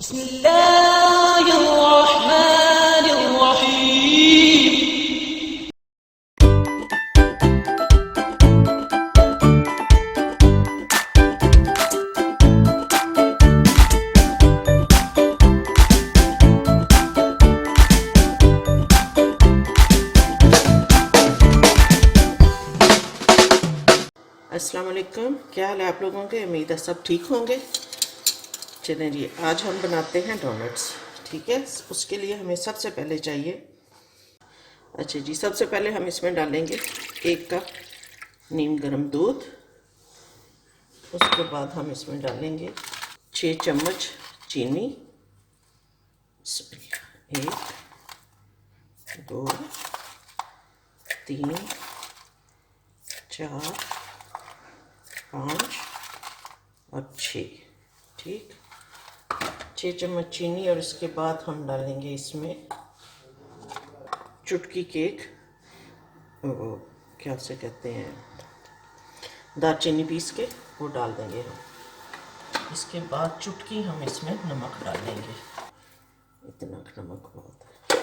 बिस्मिल्लाहिर्रहमानिर्रहीम। अस्सलाम वालेकुम। क्या हाल है आप लोगों के? उम्मीद है सब ठीक होंगे। चलें जी, आज हम बनाते हैं डोनट्स। ठीक है, उसके लिए हमें सबसे पहले चाहिए, अच्छा जी, सबसे पहले हम इसमें डालेंगे 1 कप नीम गर्म दूध। उसके बाद हम इसमें डालेंगे 6 चम्मच चीनी। 1 2 3 4 5 और 6। ठीक, 6 चम्मच चीनी। और इसके बाद हम डालेंगे इसमें चुटकी केक, वो क्या से कहते हैं, दालचीनी पीस के वो डाल देंगे हम। इसके बाद चुटकी हम इसमें नमक डालेंगे, इतना नमक बहुत है।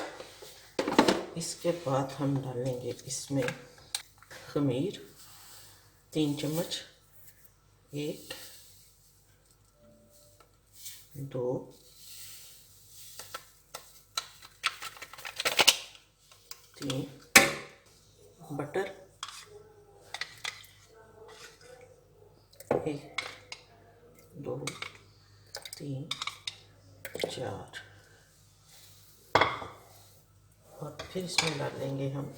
इसके बाद हम डालेंगे इसमें खमीर 3 चम्मच, 1 2 3, बटर 1 2 3 4, और फिर इसमें डालेंगे हम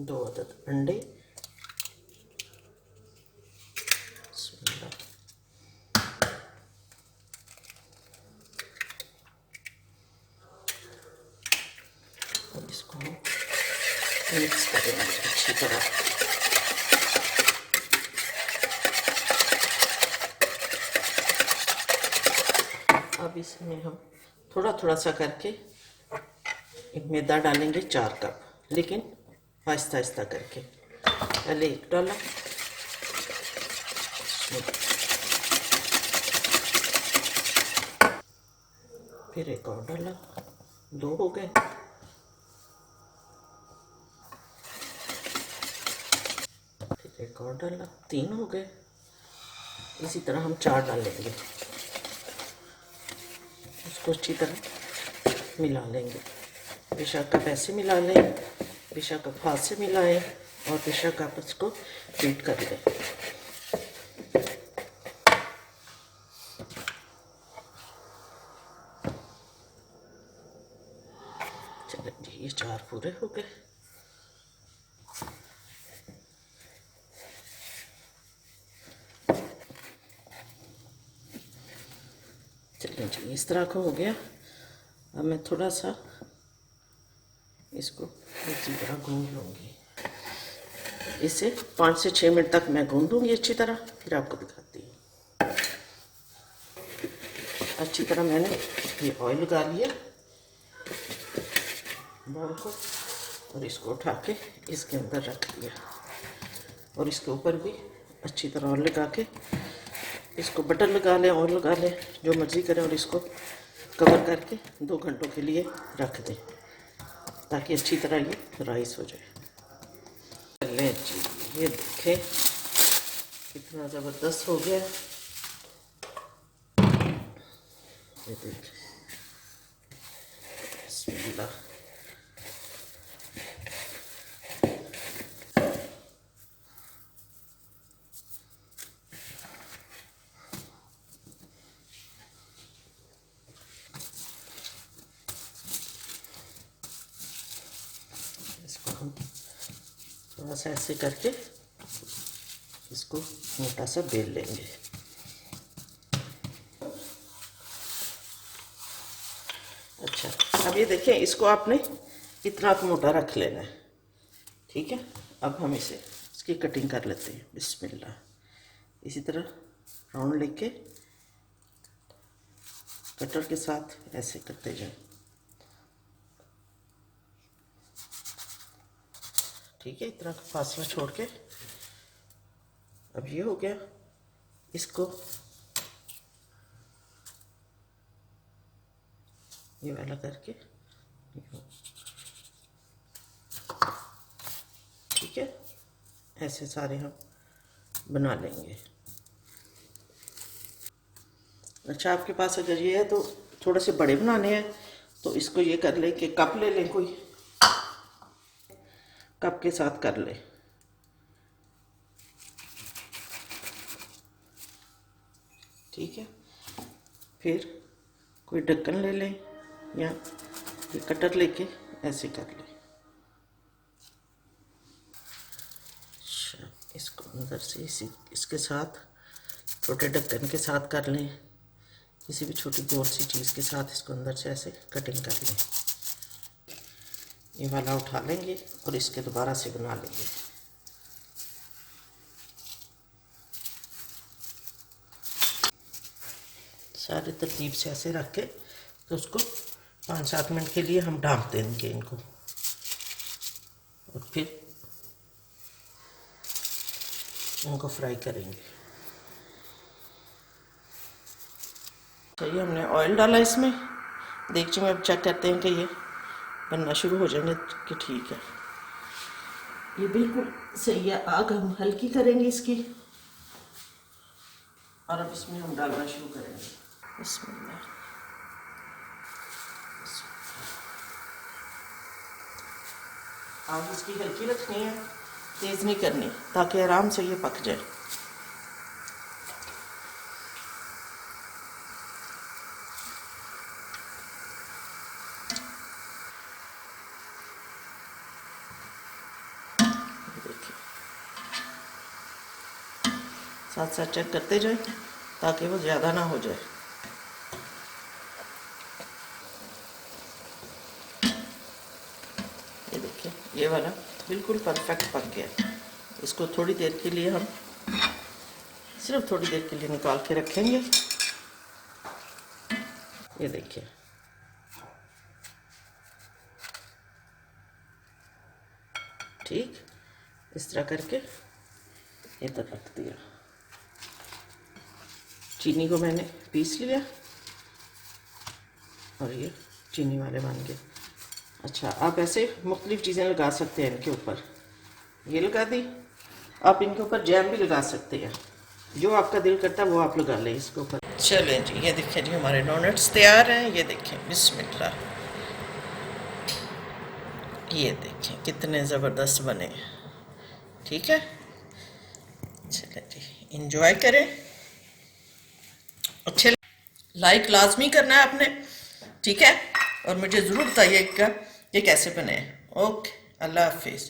2 अदद अंडे। और इसको मिक्स करेंगे अच्छी तरह। अब इसमें हम थोड़ा थोड़ा सा करके मैदा डालेंगे 4 कप, लेकिन आहिस्ता आहिस्ता करके। पहले 1 डाला, फिर 1 और डाला, 2 हो गए। फिर 1 और डाला, 3 हो गए। इसी तरह हम 4 डालेंगे। उसको अच्छी तरह मिला लेंगे। बेशक आप ऐसे मिला लें, बेशक आप हाथ से मिलाएं, और बेशक आप इसको बीट कर लें। चलें जी, ये 4 पूरे हो गए। चलें जी, इस तरह का हो गया। अब मैं थोड़ा सा इसको इसी तरह गूंद लूँगी। इसे 5 से 6 मिनट तक मैं गूंदूँगी अच्छी तरह, फिर आपको दिखाती हूँ। अच्छी तरह मैंने ये ऑयल लगा लिया बाउल को, और इसको उठा के इसके अंदर रख दिया। और इसके ऊपर भी अच्छी तरह ऑयल लगा के, इसको बटर लगा लें, ऑयल लगा लें, जो मर्ज़ी करें, और इसको कवर करके 2 घंटों के लिए रख दें, ताकि अच्छी तरह ये राइस हो जाए। चलें जी, ये देखें कितना ज़बरदस्त हो गया। ये देखें, बिस्मिल्लाह। इसको हम थोड़ा सा ऐसे करके इसको मोटा सा बेल लेंगे। अच्छा, अब ये देखें, इसको आपने इतना मोटा रख लेना है। ठीक है, अब हम इसकी कटिंग कर लेते हैं। बिस्मिल्लाह। इसी तरह राउंड लेके कटर के साथ ऐसे करते जाएं। ठीक है, इतना फासला छोड़ के। अब ये हो गया, इसको ये वाला करके, ठीक है। ऐसे सारे हम बना लेंगे। अच्छा, आपके पास अगर ये है तो थोड़े से बड़े बनाने हैं तो इसको ये कर लें कि कप ले लें, कोई कप के साथ कर लें। ठीक है, फिर कोई ढक्कन ले लें या ये कटर लेके ऐसे कर लें। अच्छा, इसको अंदर से इसके साथ छोटे ढक्कन के साथ कर लें, किसी भी छोटी गोल सी चीज़ के साथ इसको अंदर से ऐसे कटिंग कर लें। ये वाला उठा लेंगे और इसके दोबारा से बना लेंगे। सारे तरतीब से ऐसे रख के तो उसको 5-7 मिनट के लिए हम ढाँप देंगे इनको, और फिर इनको फ्राई करेंगे। चलिए, हमने ऑयल डाला इसमें, देगची में। अब चेक करते हैं कि ये बनना शुरू हो जाएंगे कि ठीक है। ये बिल्कुल सही है। आग हम हल्की करेंगे इसकी, और अब इसमें हम डालना शुरू करेंगे। बिस्मिल्लाह। आग इसकी हल्की रखनी है, तेज़ नहीं करनी, ताकि आराम से ये पक जाए। देखिए, साथ साथ चेक करते जाए ताकि वो ज़्यादा ना हो जाए। ये देखिए, ये वाला बिल्कुल परफेक्ट पक गया। इसको थोड़ी देर के लिए हम सिर्फ थोड़ी देर के लिए निकाल के रखेंगे। ये देखिए, ठीक इस तरह करके ये तक रख दिया। चीनी को मैंने पीस लिया और ये चीनी वाले बन गए। अच्छा, आप ऐसे मुख्तलिफ़ चीज़ें लगा सकते हैं इनके ऊपर। ये लगा दी, आप इनके ऊपर जैम भी लगा सकते हैं, जो आपका दिल करता है वो आप लगा लें इसके ऊपर। चलें जी, ये देखिए जी, हमारे डोनट्स तैयार हैं। ये देखिए, बिस्मिल्लाह। ये देखिए कितने ज़बरदस्त बने हैं। ठीक है, चलें जी, इंजॉय करें। अच्छे लाइक लाजमी करना है आपने, ठीक है, और मुझे ज़रूर बताइएगा ये कैसे बने हैं। ओके, अल्लाह हाफिज़।